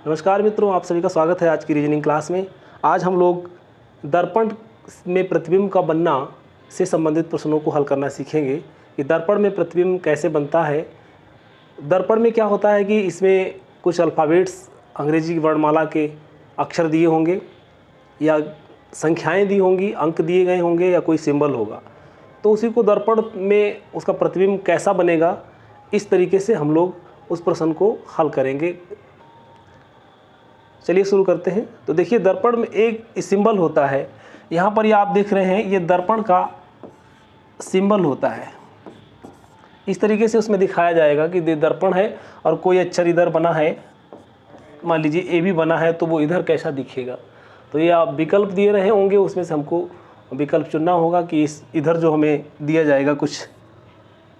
नमस्कार मित्रों, आप सभी का स्वागत है आज की रीजनिंग क्लास में। आज हम लोग दर्पण में प्रतिबिंब का बनना से संबंधित प्रश्नों को हल करना सीखेंगे कि दर्पण में प्रतिबिंब कैसे बनता है। दर्पण में क्या होता है कि इसमें कुछ अल्फ़ाबेट्स अंग्रेजी की वर्णमाला के अक्षर दिए होंगे या संख्याएं दी होंगी, अंक दिए गए होंगे या कोई सिंबल होगा, तो उसी को दर्पण में उसका प्रतिबिंब कैसा बनेगा, इस तरीके से हम लोग उस प्रश्न को हल करेंगे। चलिए शुरू करते हैं। तो देखिए, दर्पण में एक सिंबल होता है। यहाँ पर ये आप देख रहे हैं, ये दर्पण का सिंबल होता है। इस तरीके से उसमें दिखाया जाएगा कि दर्पण है और कोई अक्षर इधर बना है, मान लीजिए ए भी बना है, तो वो इधर कैसा दिखेगा। तो ये आप विकल्प दिए रहे होंगे, उसमें से हमको विकल्प चुनना होगा कि इस इधर जो हमें दिया जाएगा कुछ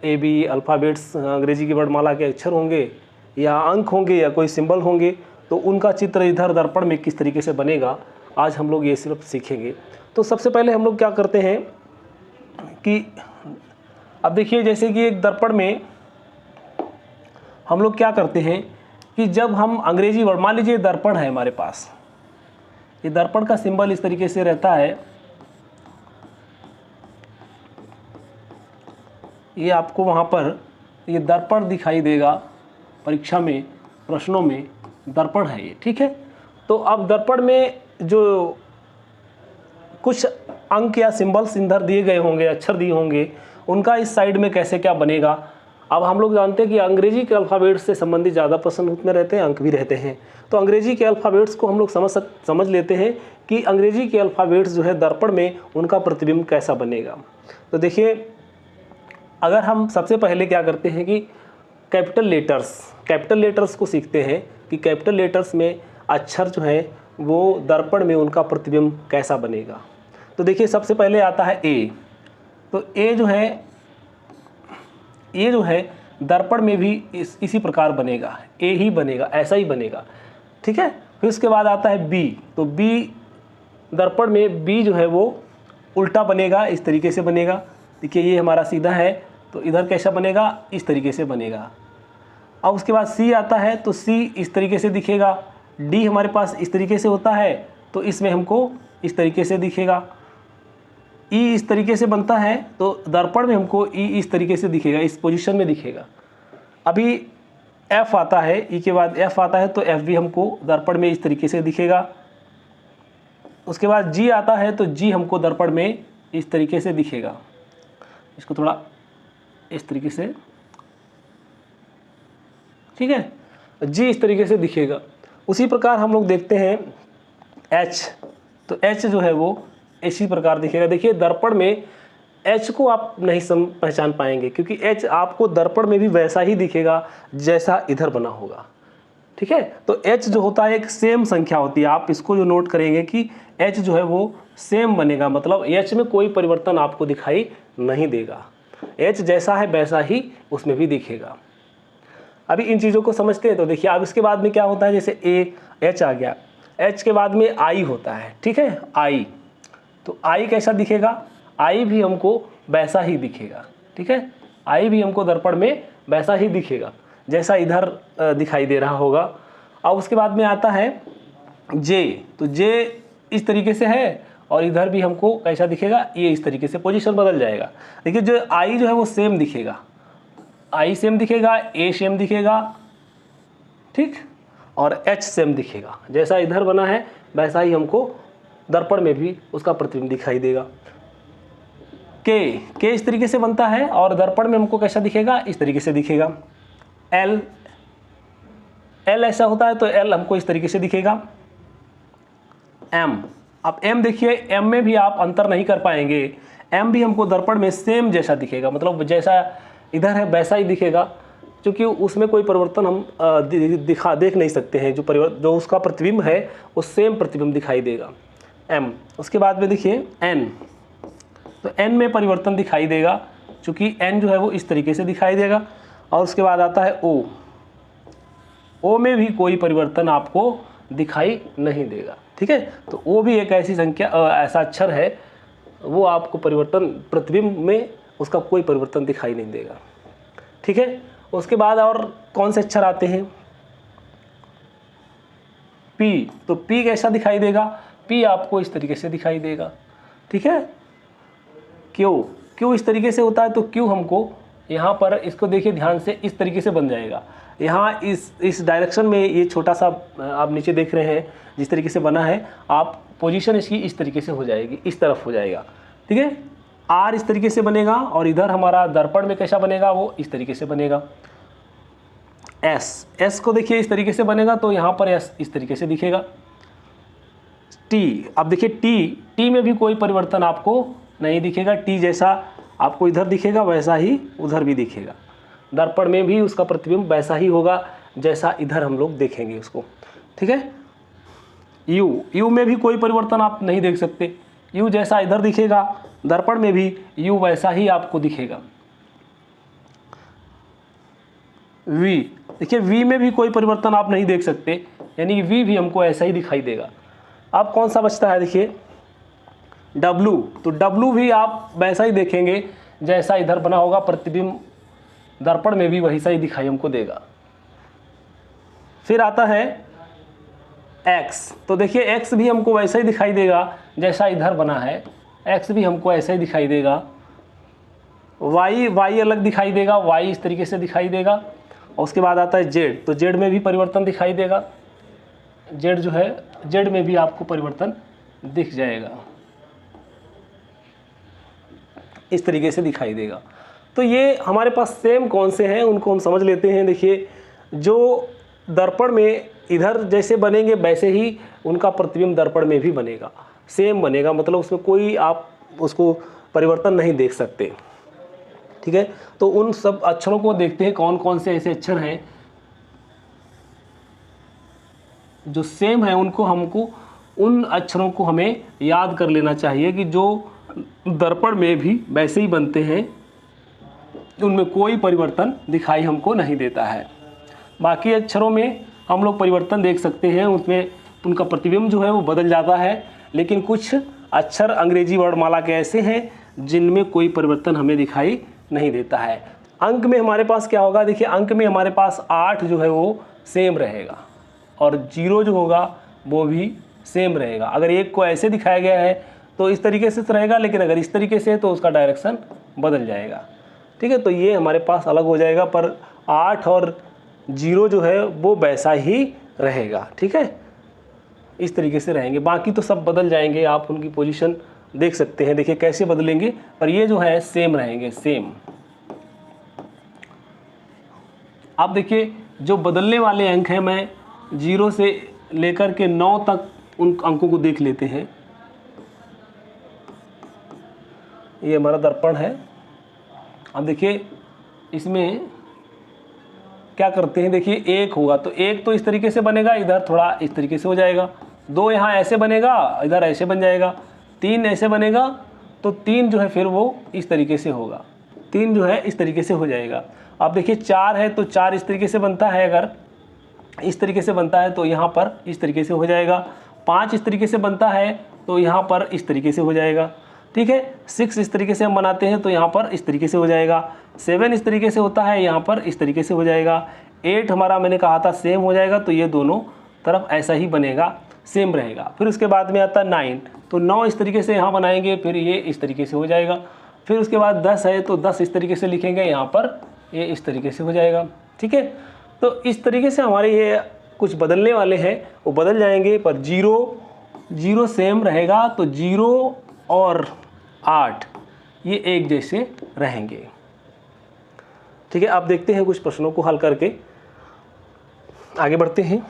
ए बी अल्फ़ाबेट्स अंग्रेजी की वर्णमाला के अक्षर होंगे या अंक होंगे या कोई सिंबल होंगे, तो उनका चित्र इधर दर्पण में किस तरीके से बनेगा, आज हम लोग ये सिर्फ सीखेंगे। तो सबसे पहले हम लोग क्या करते हैं कि अब देखिए, जैसे कि एक दर्पण में हम लोग क्या करते हैं कि जब हम अंग्रेजी वर्ड, मान लीजिए दर्पण है हमारे पास, ये दर्पण का सिंबल इस तरीके से रहता है। ये आपको वहाँ पर ये दर्पण दिखाई देगा, परीक्षा में प्रश्नों में दर्पण है ये, ठीक है। तो अब दर्पण में जो कुछ अंक या सिंबल्स इधर दिए गए होंगे, अक्षर दिए होंगे, उनका इस साइड में कैसे क्या बनेगा। अब हम लोग जानते हैं कि अंग्रेजी के अल्फ़ाबेट्स से संबंधित ज़्यादा प्रश्न उसमें रहते हैं, अंक भी रहते हैं। तो अंग्रेजी के अल्फ़ाबेट्स को हम लोग समझ लेते हैं कि अंग्रेजी के अल्फ़ाबेट्स जो है दर्पण में उनका प्रतिबिंब कैसा बनेगा। तो देखिए, अगर हम सबसे पहले क्या करते हैं कि कैपिटल लेटर्स को सीखते हैं कि कैपिटल लेटर्स में अक्षर जो है वो दर्पण में उनका प्रतिबिंब कैसा बनेगा। तो देखिए, सबसे पहले आता है ए। तो ए जो है दर्पण में भी इसी प्रकार बनेगा, ए ही बनेगा, ऐसा ही बनेगा, ठीक है। फिर उसके बाद आता है बी। तो बी दर्पण में बी जो है वो उल्टा बनेगा, इस तरीके से बनेगा। देखिए, ये हमारा सीधा है, तो इधर कैसा बनेगा, इस तरीके से बनेगा। अब उसके बाद सी आता है, तो सी इस तरीके से दिखेगा। डी हमारे पास इस तरीके से होता है, तो इसमें हमको इस तरीके से दिखेगा। ई इस तरीके से बनता है, तो दर्पण में हमको ई इस तरीके से दिखेगा, इस पोजीशन में दिखेगा। अभी एफ आता है, ई के बाद एफ आता है, तो एफ भी हमको दर्पण में इस तरीके से दिखेगा। उसके बाद जी आता है, तो जी हमको दर्पण में इस तरीके से दिखेगा। इसको थोड़ा इस तरीके से, ठीक है, जी इस तरीके से दिखेगा। उसी प्रकार हम लोग देखते हैं एच। तो एच जो है वो इसी प्रकार दिखेगा। देखिए, दर्पण में एच को आप नहीं पहचान पाएंगे, क्योंकि एच आपको दर्पण में भी वैसा ही दिखेगा जैसा इधर बना होगा, ठीक है। तो एच जो होता है एक सेम संख्या होती है। आप इसको जो नोट करेंगे कि एच जो है वो सेम बनेगा, मतलब एच में कोई परिवर्तन आपको दिखाई नहीं देगा। एच जैसा है वैसा ही उसमें भी दिखेगा। अभी इन चीज़ों को समझते हैं। तो देखिए, अब इसके बाद में क्या होता है, जैसे ए एच आ गया, एच के बाद में आई होता है, ठीक है, आई। तो आई कैसा दिखेगा, आई भी हमको वैसा ही दिखेगा, ठीक है। आई भी हमको दर्पण में वैसा ही दिखेगा जैसा इधर दिखाई दे रहा होगा। अब उसके बाद में आता है जे। तो जे इस तरीके से है और इधर भी हमको कैसा दिखेगा, ये इस तरीके से पोजीशन बदल जाएगा। देखिए, जो आई जो है वो सेम दिखेगा, आई सेम दिखेगा, ए सेम दिखेगा, ठीक, और एच सेम दिखेगा। जैसा इधर बना है वैसा ही हमको दर्पण में भी उसका प्रतिबिंब दिखाई देगा। के इस तरीके से बनता है और दर्पण में हमको कैसा दिखेगा, इस तरीके से दिखेगा। एल ऐसा होता है, तो एल हमको इस तरीके से दिखेगा। एम, अब एम देखिए, एम में भी आप अंतर नहीं कर पाएंगे। एम भी हमको दर्पण में सेम जैसा दिखेगा, मतलब जैसा इधर है वैसा ही दिखेगा, क्योंकि उसमें कोई परिवर्तन हम देख नहीं सकते हैं। जो उसका प्रतिबिंब है वो सेम प्रतिबिंब दिखाई देगा, एम। उसके बाद में देखिए एन। तो एन में परिवर्तन दिखाई देगा, क्योंकि एन जो है वो इस तरीके से दिखाई देगा। और उसके बाद आता है ओ। ओ में भी कोई परिवर्तन आपको दिखाई नहीं देगा, ठीक है। तो ओ भी एक ऐसी संख्या, ऐसा अक्षर है, वो आपको प्रतिबिंब में उसका कोई परिवर्तन दिखाई नहीं देगा, ठीक है। उसके बाद और कौन से अक्षर आते हैं, P, तो P कैसा दिखाई देगा? P आपको इस तरीके से दिखाई देगा, ठीक है। Q इस तरीके से होता है, तो Q हमको यहाँ पर इसको देखिए ध्यान से, इस तरीके से बन जाएगा। यहाँ इस डायरेक्शन में ये छोटा सा आप नीचे देख रहे हैं जिस तरीके से बना है, आप पोजीशन इसकी इस तरीके से हो जाएगी, इस तरफ हो जाएगा, ठीक है। R इस तरीके से बनेगा और इधर हमारा दर्पण में कैसा बनेगा? वो इस तरीके से बनेगा। S को देखिए इस तरीके से बनेगा, तो यहाँ पर S इस तरीके से दिखेगा। T, अब देखिए T में भी कोई परिवर्तन आपको नहीं दिखेगा। T जैसा आपको इधर दिखेगा वैसा ही उधर भी दिखेगा। दर्पण में भी उसका प्रतिबिंब वैसा ही होगा जैसा इधर हम लोग देखेंगे उसको, ठीक है। U में भी कोई परिवर्तन आप नहीं देख सकते। U जैसा इधर दिखेगा, दर्पण में भी U वैसा ही आपको दिखेगा। V, देखिए V में भी कोई परिवर्तन आप नहीं देख सकते, यानी V भी हमको ऐसा ही दिखाई देगा। अब कौन सा बचता है? देखिए W, तो W भी आप वैसा ही देखेंगे जैसा इधर बना होगा, प्रतिबिंब दर्पण में भी वही सा ही दिखाई हमको देगा। फिर आता है X, तो देखिए X भी हमको वैसा ही दिखाई देगा जैसा इधर बना है, X भी हमको ऐसा ही दिखाई देगा। Y अलग दिखाई देगा, Y इस तरीके से दिखाई देगा। और उसके बाद आता है Z, तो Z में भी परिवर्तन दिखाई देगा। Z जो है, Z में भी आपको परिवर्तन दिख जाएगा, इस तरीके से दिखाई देगा। तो ये हमारे पास सेम कौन से हैं उनको हम समझ लेते हैं। देखिए जो दर्पण में इधर जैसे बनेंगे वैसे ही उनका प्रतिबिंब दर्पण में भी बनेगा, सेम बनेगा, मतलब उसमें कोई आप उसको परिवर्तन नहीं देख सकते, ठीक है। तो उन सब अक्षरों को देखते हैं कौन कौन से ऐसे अक्षर हैं जो सेम है, हमको उन अक्षरों को हमें याद कर लेना चाहिए कि जो दर्पण में भी वैसे ही बनते हैं, उनमें कोई परिवर्तन दिखाई हमको नहीं देता है। बाकी अक्षरों में हम लोग परिवर्तन देख सकते हैं, उसमें उनका प्रतिबिंब जो है वो बदल जाता है, लेकिन कुछ अक्षर अंग्रेजी वर्णमाला के ऐसे हैं जिनमें कोई परिवर्तन हमें दिखाई नहीं देता है। अंक में हमारे पास क्या होगा? देखिए अंक में हमारे पास 8 जो है वो सेम रहेगा और 0 जो होगा वो भी सेम रहेगा। अगर एक को ऐसे दिखाया गया है तो इस तरीके से रहेगा, लेकिन अगर इस तरीके से है तो उसका डायरेक्शन बदल जाएगा, ठीक है। तो ये हमारे पास अलग हो जाएगा, पर 8 और 0 जो है वो वैसा ही रहेगा, ठीक है। इस तरीके से रहेंगे, बाकी तो सब बदल जाएंगे, आप उनकी पोजीशन देख सकते हैं। देखिए कैसे बदलेंगे, पर ये जो है सेम रहेंगे, सेम। अब देखिए जो बदलने वाले अंक हैं, मैं 0 से लेकर के 9 तक उन अंकों को देख लेते हैं। ये हमारा दर्पण है। अब देखिए इसमें क्या करते हैं, देखिए 1 होगा तो 1 तो इस तरीके से बनेगा, इधर थोड़ा इस तरीके से हो जाएगा। 2 यहाँ ऐसे बनेगा, इधर ऐसे बन जाएगा। 3 ऐसे बनेगा तो 3 जो है फिर वो इस तरीके से होगा, 3 जो है इस तरीके से हो जाएगा। अब देखिए 4 है तो 4 इस तरीके से बनता है, अगर इस तरीके से बनता है तो यहाँ पर इस तरीके से हो जाएगा। 5 इस तरीके से बनता है तो यहाँ पर इस तरीके से हो जाएगा, ठीक है। 6 इस तरीके से हम बनाते हैं तो यहाँ पर इस तरीके से हो जाएगा। 7 इस तरीके से होता है, यहाँ पर इस तरीके से हो जाएगा। 8 हमारा मैंने कहा था सेम हो जाएगा, तो ये दोनों तरफ ऐसा ही बनेगा, सेम रहेगा। फिर उसके बाद में आता है 9, तो 9 इस तरीके से यहाँ बनाएंगे, फिर ये इस तरीके से हो जाएगा। फिर उसके बाद 10 है तो 10 इस तरीके से लिखेंगे, यहाँ पर ये इस तरीके से हो जाएगा, ठीक है। तो इस तरीके से हमारे ये कुछ बदलने वाले हैं, वो बदल जाएंगे, पर 0 सेम रहेगा, तो 0 और 8 ये एक जैसे रहेंगे, ठीक है। अब देखते हैं कुछ प्रश्नों को हल करके आगे बढ़ते हैं।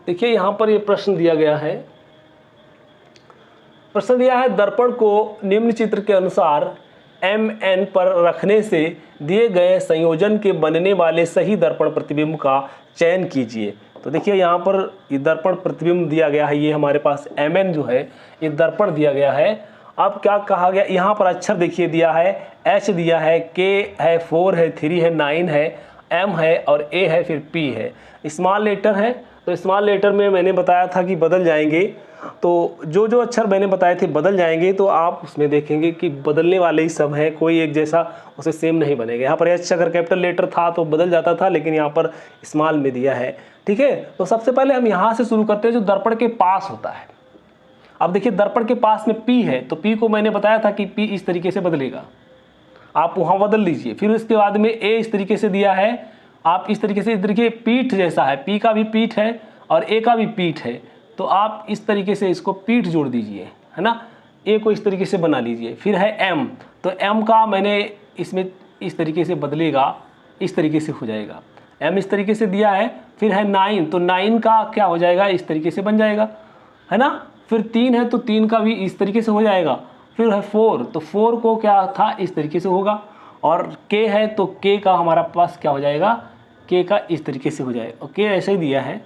देखिए यहाँ पर ये प्रश्न दिया गया है, प्रश्न दिया है दर्पण को निम्न चित्र के अनुसार MN पर रखने से दिए गए संयोजन के बनने वाले सही दर्पण प्रतिबिंब का चयन कीजिए। तो देखिए यहाँ पर ये दर्पण प्रतिबिंब दिया गया है, ये हमारे पास MN जो है ये दर्पण दिया गया है। अब क्या कहा गया, यहाँ पर अक्षर देखिए दिया है, H दिया है, K है, 4 है, 3 है, 9 है। M है और A है, फिर P है। स्मॉल लेटर है तो स्मॉल लेटर में मैंने बताया था कि बदल जाएंगे, तो जो जो अक्षर मैंने बताए थे बदल जाएंगे, तो आप उसमें देखेंगे कि बदलने वाले ही सब हैं, कोई एक जैसा उसे सेम नहीं बनेगा। यहाँ पर H अगर कैपिटल लेटर था तो बदल जाता था, लेकिन यहाँ पर स्मॉल में दिया है। ठीक है, तो सबसे पहले हम यहाँ से शुरू करते हैं जो दर्पण के पास होता है। अब देखिए दर्पण के पास में P है, तो P को मैंने बताया था कि P इस तरीके से बदलेगा, आप वहाँ बदल लीजिए। फिर उसके बाद में A इस तरीके से दिया है, आप इस तरीके से, इस तरीके पीठ जैसा है, P का भी पीठ है और A का भी पीठ है, तो आप इस तरीके से इसको पीठ जोड़ दीजिए, है ना। A को इस तरीके से बना लीजिए। फिर है M, तो M का मैंने इसमें इस तरीके से बदलेगा, इस तरीके से हो जाएगा। M इस तरीके से दिया है। फिर है 9, तो 9 का क्या हो जाएगा, इस तरीके से बन जाएगा, है ना। फिर 3 है तो 3 का भी इस तरीके से हो जाएगा। फिर है 4, तो 4 को क्या था, इस तरीके से होगा। और K है तो K का हमारा पास क्या हो जाएगा, K का इस तरीके से हो जाएगा। K ऐसे ही दिया है,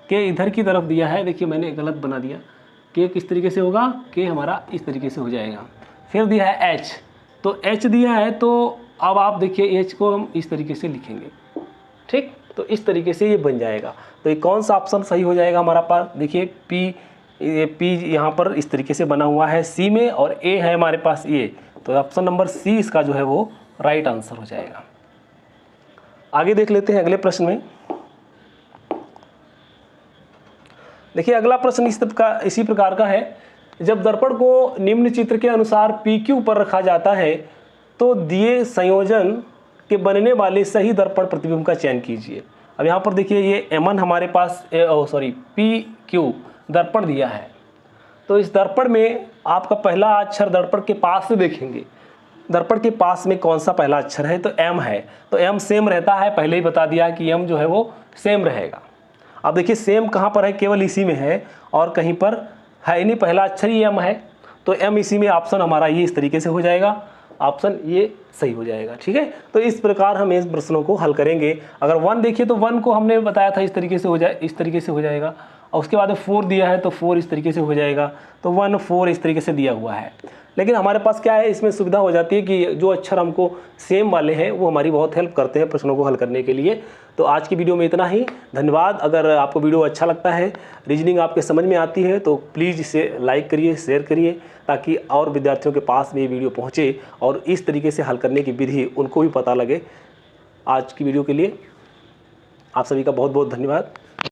K इधर की तरफ दिया है, देखिए मैंने गलत बना दिया। K किस तरीके से होगा, K हमारा इस तरीके से हो जाएगा। फिर दिया है H, तो H दिया है, तो अब आप देखिए H को हम इस तरीके से लिखेंगे, ठीक। तो इस तरीके से ये बन जाएगा। तो ये कौन सा ऑप्शन सही हो जाएगा हमारा पास, देखिए P यहाँ पर इस तरीके से बना हुआ है C में, और A है हमारे पास ये, तो ऑप्शन नंबर C इसका जो है वो राइट आंसर हो जाएगा। आगे देख लेते हैं अगले प्रश्न में। देखिए अगला प्रश्न इसी प्रकार का है। जब दर्पण को निम्न चित्र के अनुसार PQ पर रखा जाता है तो दिए संयोजन के बनने वाले सही दर्पण प्रतिबिंब का चयन कीजिए। अब यहाँ पर देखिए ये M1 हमारे पास PQ दर्पण दिया है, तो इस दर्पण में आपका पहला अक्षर दर्पण के पास से देखेंगे, दर्पण के पास में कौन सा पहला अक्षर है, तो M है। तो M सेम रहता है, पहले ही बता दिया कि M जो है वो सेम रहेगा। अब देखिए सेम कहाँ पर है, केवल इसी में है और कहीं पर है नहीं, पहला अक्षर ही M है, तो M इसी में। ऑप्शन हमारा ये इस तरीके से हो जाएगा, ऑप्शन ये सही हो जाएगा। ठीक है, तो इस प्रकार हम इस प्रश्नों को हल करेंगे। अगर 1 देखिए तो 1 को हमने बताया था इस तरीके से हो जाए, इस तरीके से हो जाएगा। और उसके बाद 4 दिया है तो 4 इस तरीके से हो जाएगा, तो 1 4 इस तरीके से दिया हुआ है। लेकिन हमारे पास क्या है, इसमें सुविधा हो जाती है कि जो अक्षर हमको सेम वाले हैं वो हमारी बहुत हेल्प करते हैं प्रश्नों को हल करने के लिए। तो आज की वीडियो में इतना ही, धन्यवाद। अगर आपको वीडियो अच्छा लगता है, रीजनिंग आपके समझ में आती है, तो प्लीज़ इसे लाइक करिए, शेयर करिए, ताकि और विद्यार्थियों के पास भी ये वीडियो पहुँचे और इस तरीके से हल करने की विधि उनको भी पता लगे। आज की वीडियो के लिए आप सभी का बहुत बहुत धन्यवाद।